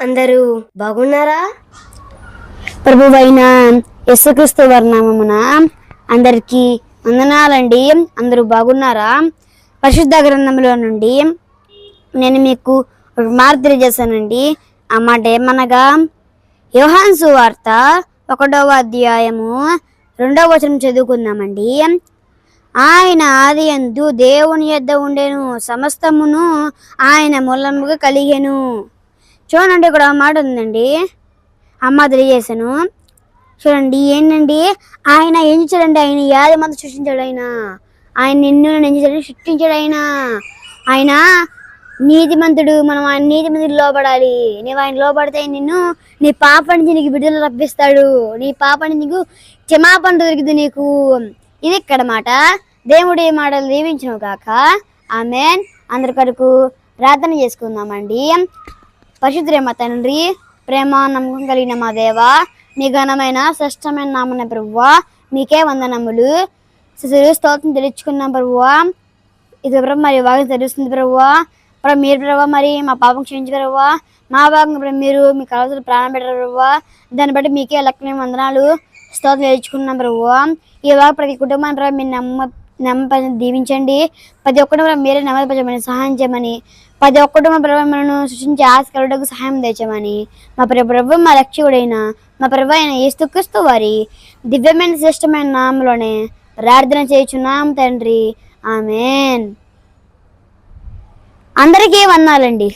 అందరూ బాగున్నారా? ప్రభువైన యేసుక్రీస్తు వర్ణమున అందరికీ వందనాలండి. అందరూ బాగున్నారా? పరిశుద్ధ గ్రంథంలో నుండి నేను మీకు ఒక మాట తెలియజేశానండి. ఆ మాట ఏమనగా, యోహాను సువార్త 1వ అధ్యాయము 2వ వచనం చదువుకుందామండి. ఆయన ఆదియందు దేవుని యొద్ద ఉండెను, సమస్తమును ఆయన మూలముగా కలిగెను. చూడండి, ఇక్కడ మాట ఉందండి. అమ్మ తెలియజేశాను. చూడండి, ఏంటండి, ఆయన ఏం చేశాడండి? ఆయన యాది మంది సృష్టించాడు. ఆయన నిన్ను సృష్టించాడు. ఆయన నీతిమంతుడు. మనం ఆయన నీతిమంతుడు లోబడాలి. నీవు ఆయన లోబడితే నిన్ను నీ పాప నుంచి నీకు విడుదల రప్పిస్తాడు. నీ పాప నుంచి నీకు క్షమాపణ దొరికింది నీకు. ఇది ఇక్కడ మాట. దేవుడు ఈ మాటలు దీవించును గాక. ఆమేన్. అందరి కొరకు ప్రార్థన చేసుకుందామండి. పరిశుద్ధుడే మా తండ్రి, ప్రేమ నమ్మకం కలిగిన మా దేవ, మీ ఘనమైన శ్రేష్టమైన నామన ప్రభువా, మీకే వందనములు. స్తోత్రం తెలుసుకున్నాం ప్రభువా. ఇది ప్రభు మరి వాగా తెలుస్తుంది ప్రభువా. ప్రభు మీరు ప్రభావ మరి మా పాపం క్షమించు ప్రభువా. మా భాగంగా మీరు మీ కలవసలు ప్రాణం పెట్టారు ప్రభువా. దాన్ని బట్టి మీకే లక్షణ వందనాలు స్తోత్రం తెలుసుకున్నాం ప్రభువా. ఈ భాగ ప్రతి కుటుంబాన్ని ప్రభావ మీరు నమ్మపని దీవించండి. ప్రతి ఒక్కటి మీరే నమ్మపరచమని సహాయం చేయమని, ప్రతి ఒక్కటి మా ప్రభుత్వను సృష్టించి ఆశకరుడకు సహాయం తెచ్చమని, మా ప్రభు మా రక్షకుడైన మా ప్రభు అయిన యేసుక్రీస్తు వారి దివ్యమైన శ్రేష్టమైన నామంలోనే ప్రార్థన చేయుచున్నాం తండ్రి. ఆమేన్. అందరికీ వందనాలండి.